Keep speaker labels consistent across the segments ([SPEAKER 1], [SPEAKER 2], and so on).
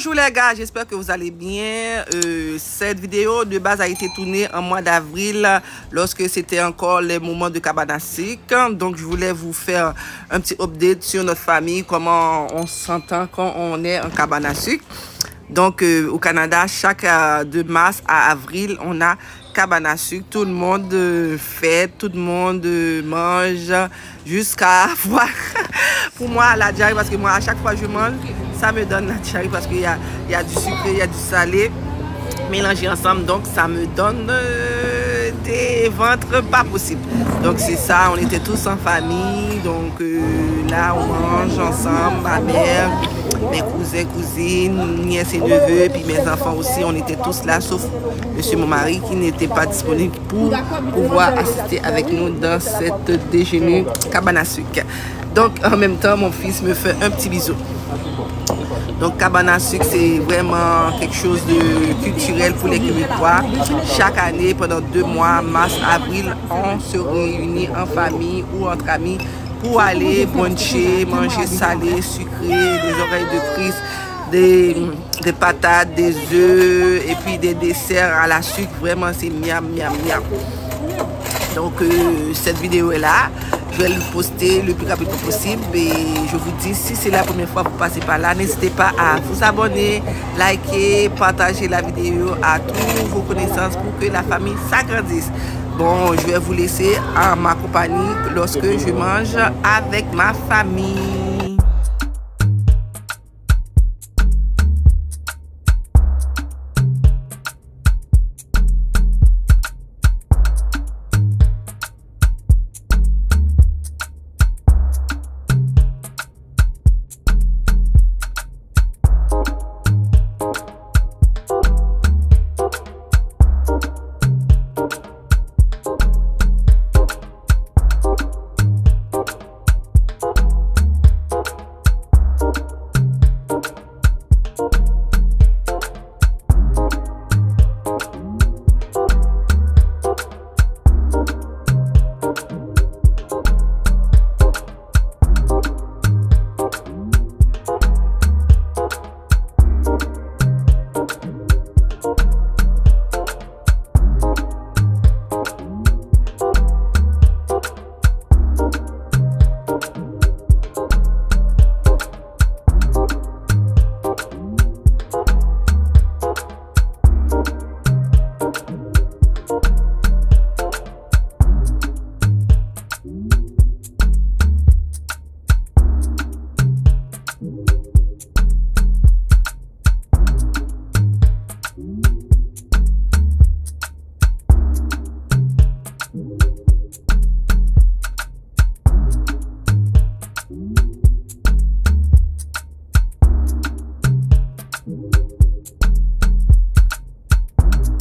[SPEAKER 1] Bonjour les gars, j'espère que vous allez bien. Cette vidéo de base a été tournée en mois d'avril lorsque c'était encore les moments de cabane à sucre. Donc je voulais vous faire un petit update sur notre famille, comment on s'entend quand on est en cabane à sucre. Donc au Canada, chaque 2 mars à avril, on a cabane à sucre. Tout le monde fête, tout le monde mange jusqu'à voir pour moi la diarrhée, parce que moi à chaque fois que je mange, ça me donne la diarrhée parce qu'il y a du sucré, il y a du salé mélangé ensemble, donc ça me donne des ventres pas possibles. Donc c'est ça, on était tous en famille, donc là on mange ensemble, ma mère, mes cousins, cousines, nièces et neveux, puis mes enfants aussi, on était tous là, sauf monsieur mon mari qui n'était pas disponible pour pouvoir assister avec nous dans cette déjeuner cabane à sucre. Donc en même temps, mon fils me fait un petit bisou. Donc cabane à sucre, c'est vraiment quelque chose de culturel pour les Québécois. Chaque année, pendant 2 mois, mars, avril, on se réunit en famille ou entre amis pour aller bruncher, manger salé, sucré, des oreilles de Christ, des patates, des œufs et puis des desserts à la sucre. Vraiment, c'est miam, miam, miam. Donc cette vidéo est là. Je vais le poster le plus rapidement possible et je vous dis, si c'est la première fois que vous passez par là, n'hésitez pas à vous abonner, liker, partager la vidéo à tous vos connaissances pour que la famille s'agrandisse. Bon, je vais vous laisser en ma compagnie lorsque je mange avec ma famille.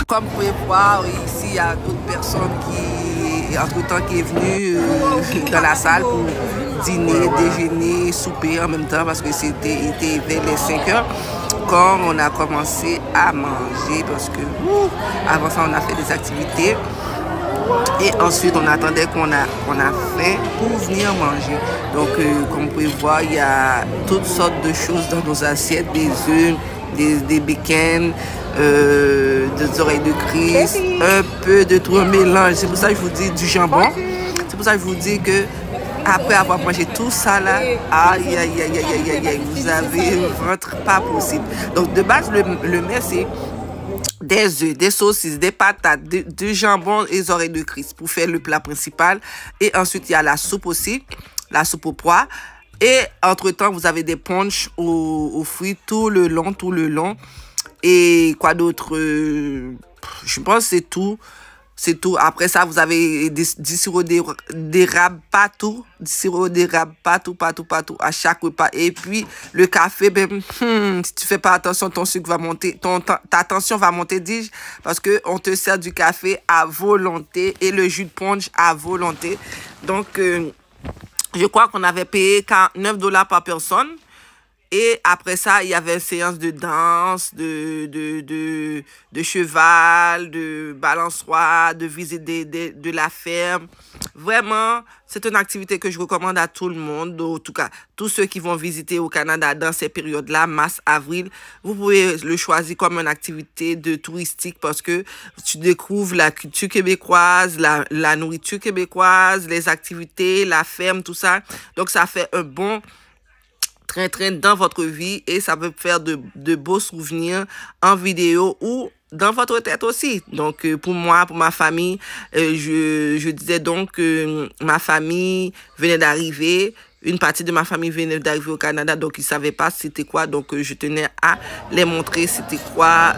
[SPEAKER 1] Comme vous pouvez voir, ici il y a d'autres personnes qui, entre-temps, qui est venue dans la salle pour dîner, déjeuner, souper en même temps, parce que c'était vers les 5 heures quand on a commencé à manger, parce que avant ça on a fait des activités et ensuite on attendait qu'on a faim pour venir manger. Donc comme vous pouvez voir, il y a toutes sortes de choses dans nos assiettes, des œufs, des bacon, des oreilles de Christ, un peu de tout, un mélange. C'est pour ça que je vous dis du jambon. C'est pour ça que je vous dis que après avoir mangé tout ça là, aïe aïe aïe aïe aïe aïe, vous avez un ventre pas possible. Donc de base le mets c'est des œufs, des saucisses, des patates, du jambon et des oreilles de Christ pour faire le plat principal. Et ensuite il y a la soupe aussi, la soupe aux pois. Et entre-temps, vous avez des punchs aux fruits tout le long. Et quoi d'autre? Je pense que c'est tout. C'est tout. Après ça, vous avez du sirop d'érable partout. Du sirop d'érable partout à chaque repas. Et puis, le café, ben, si tu fais pas attention, ton sucre va monter. Ta tension va monter, dis-je. Parce qu'on te sert du café à volonté et le jus de punch à volonté. Donc, je crois qu'on avait payé 49 $ par personne. Et après ça, il y avait une séance de danse, de cheval, de balançoire, de visite de la ferme. Vraiment, c'est une activité que je recommande à tout le monde. En tout cas, tous ceux qui vont visiter au Canada dans ces périodes-là, mars, avril, vous pouvez le choisir comme une activité de touristique parce que tu découvres la culture québécoise, la nourriture québécoise, les activités, la ferme, tout ça. Donc, ça fait un bon train dans votre vie et ça peut faire de beaux souvenirs en vidéo ou dans votre tête aussi. Donc, pour moi, pour ma famille, je disais donc que ma famille venait d'arriver. Une partie de ma famille venait d'arriver au Canada, donc ils ne savaient pas c'était quoi. Donc, je tenais à les montrer c'était quoi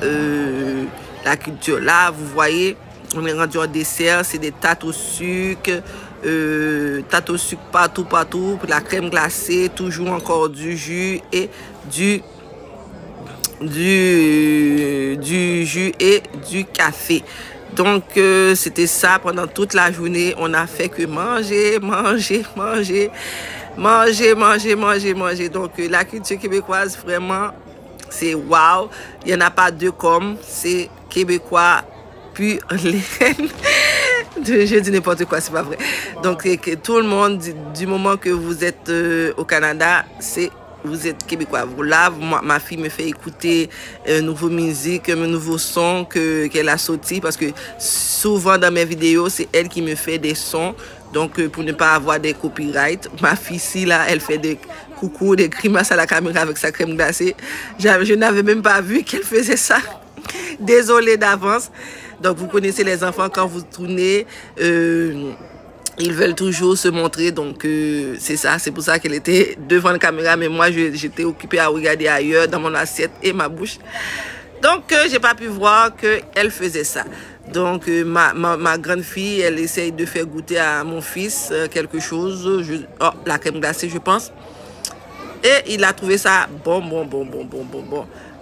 [SPEAKER 1] la culture. Là, vous voyez, on est rendu en dessert, c'est des tartes au sucre. Tarte au sucre partout, la crème glacée, toujours encore du jus et du jus et du café. Donc, c'était ça pendant toute la journée. On a fait que manger. Donc, la culture québécoise, vraiment, c'est wow. Il n'y en a pas deux comme. C'est québécois pur laine. Je dis n'importe quoi, c'est pas vrai. Donc, que tout le monde, du moment que vous êtes au Canada, vous êtes québécois. Là, ma fille me fait écouter une nouvelle musique, un nouveau son qu'elle a sorti parce que souvent dans mes vidéos, c'est elle qui me fait des sons. Donc, pour ne pas avoir des copyrights, ma fille ici, là, elle fait des coucou, des grimaces à la caméra avec sa crème glacée. Je n'avais même pas vu qu'elle faisait ça. Désolée d'avance. Donc, vous connaissez les enfants, quand vous tournez, ils veulent toujours se montrer. Donc, c'est ça. C'est pour ça qu'elle était devant la caméra. Mais moi, j'étais occupée à regarder ailleurs, dans mon assiette et ma bouche. Donc, j'ai pas pu voir qu'elle faisait ça. Donc, ma grande fille, elle essaye de faire goûter à mon fils quelque chose. La crème glacée, je pense. Et il a trouvé ça bon.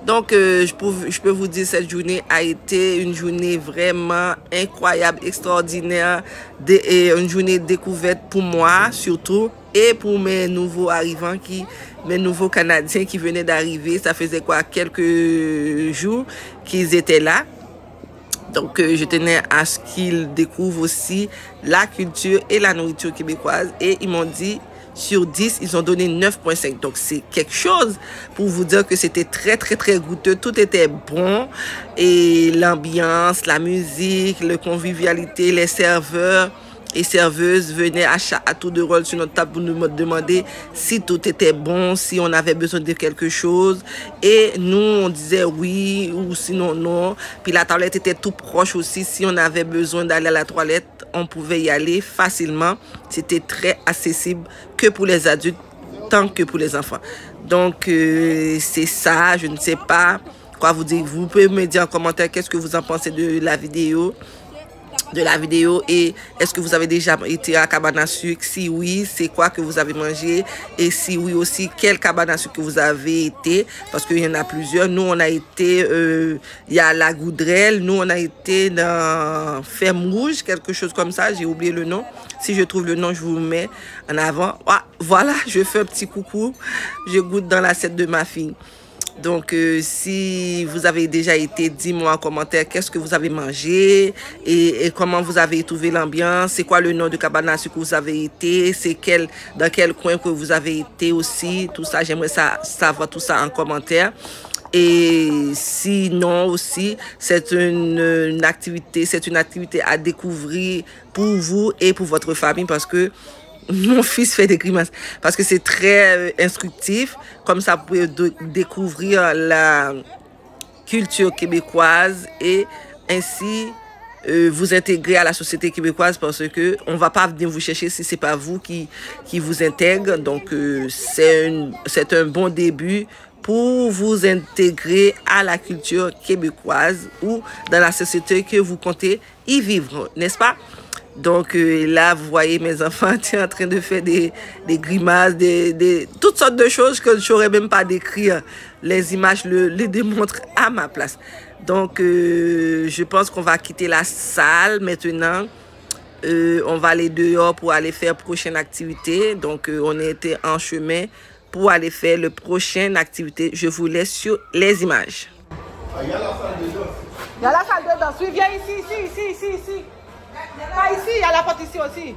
[SPEAKER 1] Donc, je peux vous dire, cette journée a été une journée vraiment incroyable, extraordinaire, et une journée découverte pour moi, surtout, et pour mes nouveaux arrivants, mes nouveaux Canadiens qui venaient d'arriver. Ça faisait quoi, quelques jours qu'ils étaient là. Donc, je tenais à ce qu'ils découvrent aussi la culture et la nourriture québécoise. Et ils m'ont dit, sur 10, ils ont donné 9,5. Donc, c'est quelque chose pour vous dire que c'était très goûteux. Tout était bon. Et l'ambiance, la musique, la convivialité, les serveurs et serveuses venaient à tour de rôle sur notre table pour nous demander si tout était bon, si on avait besoin de quelque chose. Et nous, on disait oui ou sinon non. Puis la tablette était tout proche aussi. Si on avait besoin d'aller à la toilette, on pouvait y aller facilement. C'était très accessible que pour les adultes, tant que pour les enfants. Donc, c'est ça. Je ne sais pas quoi vous dire. Vous pouvez me dire en commentaire qu'est-ce que vous en pensez de la vidéo. Et est-ce que vous avez déjà été à cabane à sucre? Si oui, c'est quoi que vous avez mangé? Et si oui aussi, quelle cabane à sucre que vous avez été? Parce qu'il y en a plusieurs. Nous, on a été, il y a la Goudrelle. Nous, on a été dans Ferme Rouge, quelque chose comme ça. J'ai oublié le nom. Si je trouve le nom, je vous mets en avant. Ah, voilà, je fais un petit coucou. Je goûte dans l'assiette de ma fille. Donc, si vous avez déjà été, dis-moi en commentaire qu'est-ce que vous avez mangé et comment vous avez trouvé l'ambiance. C'est quoi le nom de cabane à sucre que vous avez été? C'est dans quel coin que vous avez été aussi? Tout ça, j'aimerais savoir tout ça en commentaire. Et sinon aussi, c'est une activité à découvrir pour vous et pour votre famille parce que mon fils fait des grimaces parce que c'est très instructif. Comme ça, vous pouvez découvrir la culture québécoise et ainsi vous intégrer à la société québécoise parce que on va pas venir vous chercher si c'est pas vous qui vous intègre. Donc, c'est un bon début pour vous intégrer à la culture québécoise ou dans la société que vous comptez y vivre, n'est-ce pas? Donc là, vous voyez mes enfants en train de faire des grimaces, toutes sortes de choses que je n'aurais même pas décrire. Les images les démontrent à ma place. Donc, je pense qu'on va quitter la salle maintenant. On va aller dehors pour aller faire prochaine activité. Donc, on était en chemin pour aller faire le prochaine activité. Je vous laisse sur les images.
[SPEAKER 2] Il y a la salle de danse.
[SPEAKER 3] Il y a la salle de danse. Oui, viens ici. Pas ici, il y a la porte ici aussi.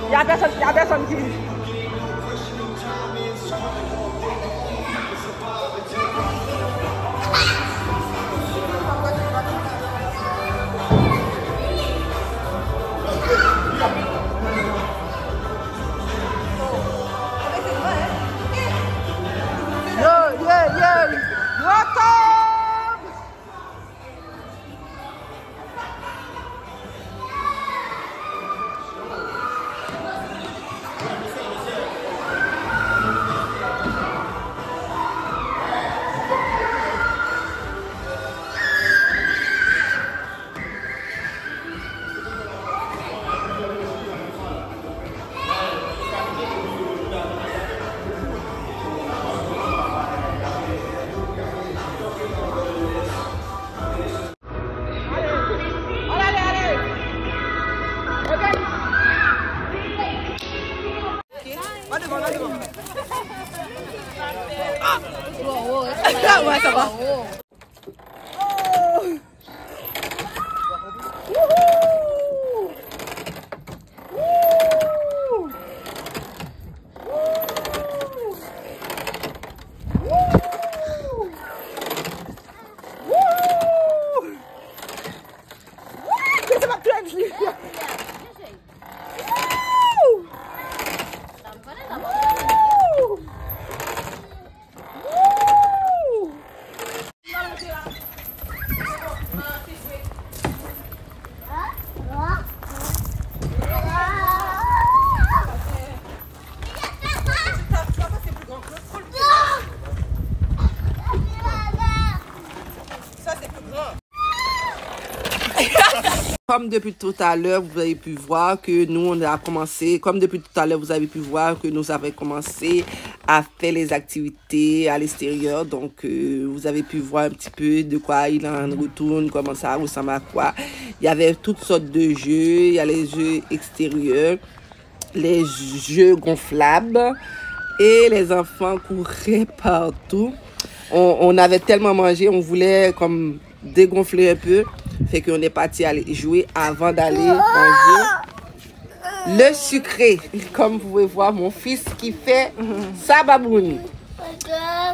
[SPEAKER 3] Il y a personne qui... Ouais, ça va.
[SPEAKER 1] Comme depuis tout à l'heure, vous avez pu voir que nous, on a commencé, comme depuis tout à l'heure, vous avez pu voir que nous avons commencé à faire les activités à l'extérieur. Donc, vous avez pu voir un petit peu de quoi il en retourne, comment ça ressemble à quoi. Il y avait toutes sortes de jeux. Il y a les jeux extérieurs, les jeux gonflables et les enfants couraient partout. On avait tellement mangé, on voulait comme dégonfler un peu. Fait qu'on est parti aller jouer avant d'aller manger le sucré. Comme vous pouvez voir, mon fils qui fait sa baboune.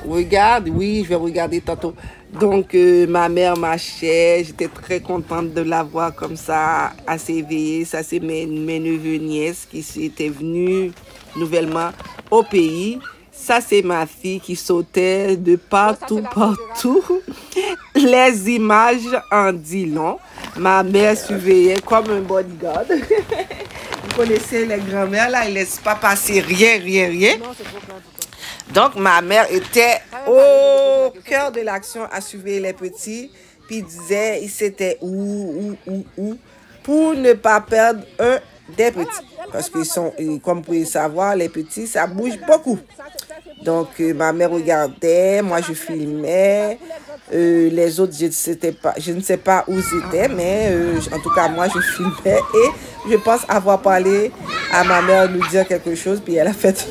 [SPEAKER 1] Regarde, oui, je vais regarder tantôt. Donc, ma mère marchait. J'étais très contente de la voir comme ça, assez éveillée. Ça, c'est mes neveux nièces qui étaient venus nouvellement au pays. Ça, c'est ma fille qui sautait de partout, partout. Les images en disent long. Ma mère surveillait comme un bodyguard. Vous connaissez les grands-mères, là, ils ne laissent pas passer rien. Donc, ma mère était au cœur de l'action à surveiller les petits. Puis, il disait, c'était où, pour ne pas perdre un des petits. Parce qu'ils sont, comme vous pouvez savoir, les petits, ça bouge beaucoup. Donc, ma mère regardait, moi je filmais, les autres, je ne sais pas où ils étaient, mais en tout cas, moi je filmais et je pense avoir parlé à ma mère nous dire quelque chose, puis elle a fait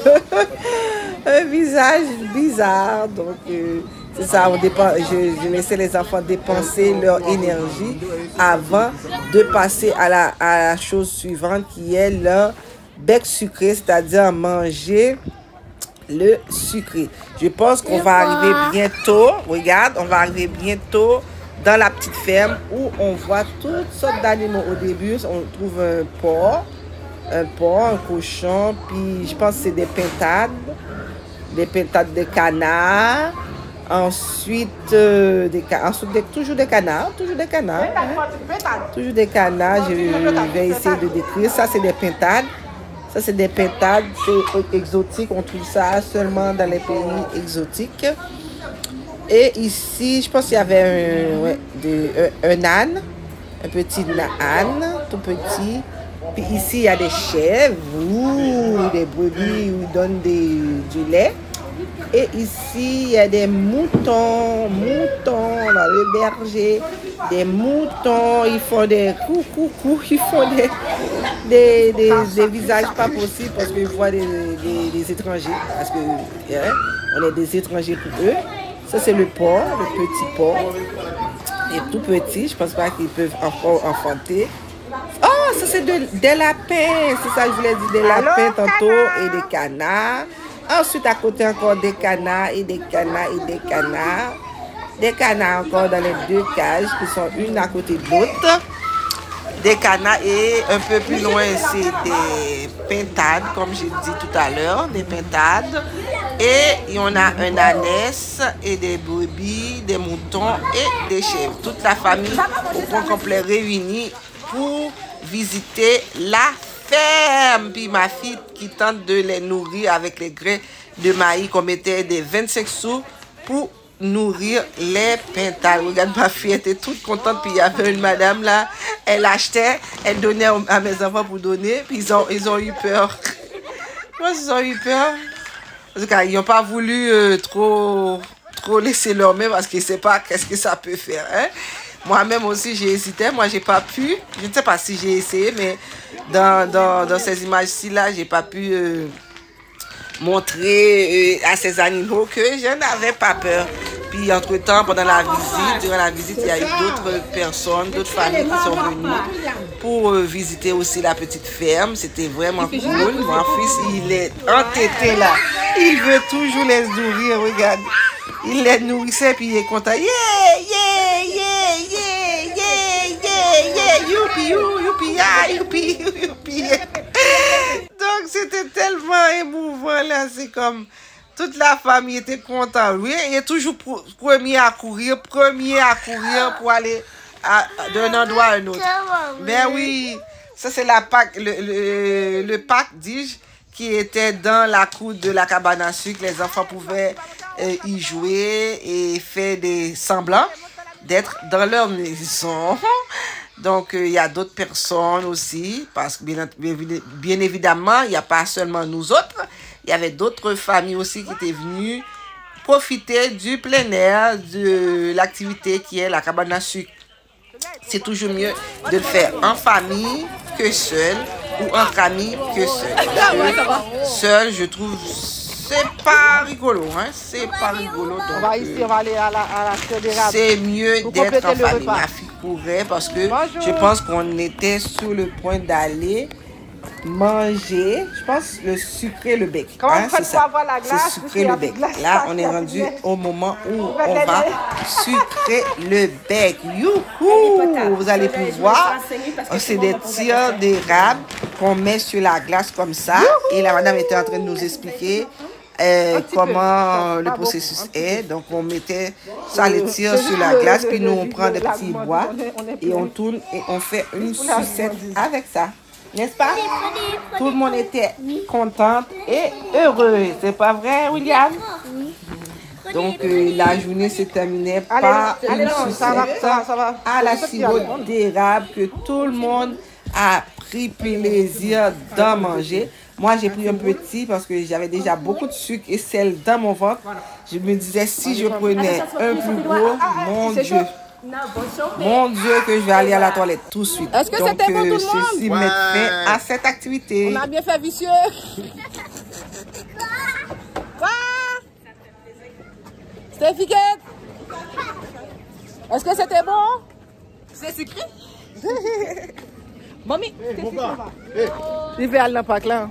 [SPEAKER 1] un visage bizarre. Donc, c'est ça, je laissais les enfants dépenser leur énergie avant de passer à la chose suivante qui est leur bec sucré, c'est-à-dire manger le sucré. Je pense qu'on va arriver bientôt. Regarde, on va arriver bientôt dans la petite ferme où on voit toutes sortes d'animaux. Au début, on trouve un porc, un cochon, puis je pense que c'est des pintades de canards. Ensuite, toujours des canards. Toujours des canards. Je vais essayer de décrire. Ça, c'est des pintades. Ça, c'est des pintades, c'est exotique. On trouve ça seulement dans les pays exotiques. Et ici, je pense qu'il y avait un âne, un petit âne, tout petit. Puis ici, il y a des chèvres, des brebis où ils donnent du lait. Et ici, il y a des moutons dans le berger. Des moutons, ils font des coucou, ils font des visages pas possibles parce qu'ils voient des étrangers. Parce que on est des étrangers pour eux. Ça, c'est le porc, le petit porc. Il est tout petit, je pense pas qu'ils peuvent encore enfanter. Oh, ça c'est des lapins, c'est ça que je voulais dire, des lapins tantôt et des canards. Ensuite, à côté encore des canards et des canards et des canards. Des canards encore dans les deux cages qui sont une à côté de l'autre. Des canards et un peu plus loin, c'est des pintades, comme j'ai dit tout à l'heure, des pintades. Et il y en a un ânesse et des brebis, des moutons et des chèvres. Toute la famille au point complet réunie pour visiter la ferme. Puis ma fille qui tente de les nourrir avec les grains de maïs qu'on mettait des 25 sous pour nourrir les pintades. Regarde, ma fille était toute contente. Puis il y avait une madame là, elle achetait, elle donnait à mes enfants pour donner. Puis ils ont eu peur. Moi, ils ont eu peur. En tout cas, ils n'ont pas voulu trop laisser leur main parce qu'ils ne savent pas qu'est-ce que ça peut faire. Hein? Moi-même aussi, j'ai hésité. Moi, j'ai pas pu. Je ne sais pas si j'ai essayé, mais dans ces images-ci, là, j'ai pas pu montrer à ces animaux que je n'avais pas peur. Puis, entre-temps, durant la visite, il y a eu d'autres personnes, d'autres familles qui sont venues pour visiter aussi la petite ferme. C'était vraiment cool. Mon fils, il est entêté là. Il veut toujours les nourrir, regarde. Il les nourrissait puis il est content. Yeah, yeah, yeah, yeah, yeah, yeah, yeah, youpi, youpi, yeah, youpi, youpi. Donc c'était tellement émouvant là, c'est comme toute la famille était contente. Oui, il est toujours premier à courir pour aller d'un endroit à un autre. Ben oui, ça c'est la Pâque, le Pâque, dis-je, qui était dans la cour de la cabane à sucre. Les enfants pouvaient y jouer et faire des semblants d'être dans leur maison. Donc, il y a d'autres personnes aussi, parce que bien évidemment, il n'y a pas seulement nous autres, il y avait d'autres familles aussi qui étaient venues profiter du plein air, de l'activité qui est la cabane à sucre. C'est toujours mieux de le faire en famille que seul, ou entre amis que seul. Seul, je trouve, c'est pas rigolo, hein? C'est pas rigolo. Donc,
[SPEAKER 3] on va aller à la fédérale.
[SPEAKER 1] C'est mieux d'être en famille. Ma fille courait parce que je pense qu'on était sur le point d'aller manger, je pense, le sucré le bec.
[SPEAKER 3] Hein, c'est ça.
[SPEAKER 1] C'est sucré le bec. Là, on est rendu au moment où on va sucrer le bec. Youhou! Vous allez pouvoir. C'est des tirs d'érable qu'on met sur la glace comme ça. Et la madame était en train de nous expliquer comment le processus est. Donc, on mettait ça, les tirs sur la glace. Puis nous, on prend des petits bois et on tourne et on fait une sucette avec ça. N'est-ce pas? Tout le monde était content et heureux. C'est pas vrai, William? Donc, la journée se terminait par une sucette à la sirop d'érable que tout le monde a pris plaisir d'en manger. Moi, j'ai pris un petit parce que j'avais déjà beaucoup de sucre et sel dans mon ventre. Je me disais, si je prenais un plus gros, mon Dieu. Mon Dieu, que je vais aller à la toilette tout de suite.
[SPEAKER 3] Est-ce que c'était bon tout le monde?
[SPEAKER 1] Ceci met fin à cette activité.
[SPEAKER 3] On a bien fait, vicieux. Quoi? C'était efficace? Est-ce que c'était bon? C'est sucré? Mamie, qu'est-ce que tu fais? Il fait aller dans le parc là.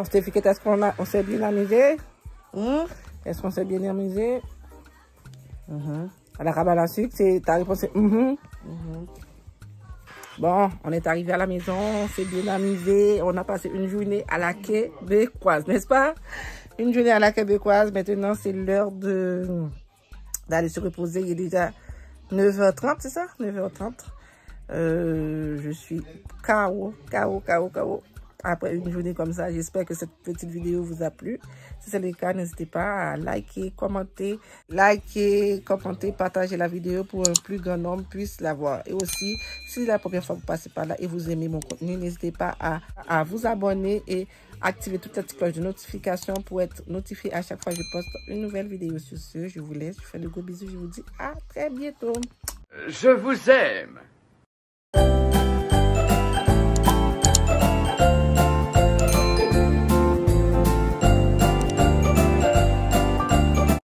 [SPEAKER 3] Stéphie, est-ce qu'on s'est bien amusé? Est-ce qu'on s'est bien amusé? À la cabane à sucre, ta réponse est Bon, on est arrivé à la maison, on s'est bien amusé, on a passé une journée à la québécoise, n'est-ce pas? Une journée à la québécoise, maintenant c'est l'heure d'aller se reposer, il est déjà 9h30, c'est ça? 9h30. Je suis KO. Après une journée comme ça, j'espère que cette petite vidéo vous a plu. Si c'est le cas, n'hésitez pas à liker, commenter, partager la vidéo pour un plus grand nombre puisse la voir. Et aussi, si c'est la première fois que vous passez par là et vous aimez mon contenu, n'hésitez pas à vous abonner et activer toute la petite cloche de notification pour être notifié à chaque fois que je poste une nouvelle vidéo. Sur ce, je vous laisse, je vous fais de gros bisous, je vous dis à très bientôt.
[SPEAKER 4] Je vous aime.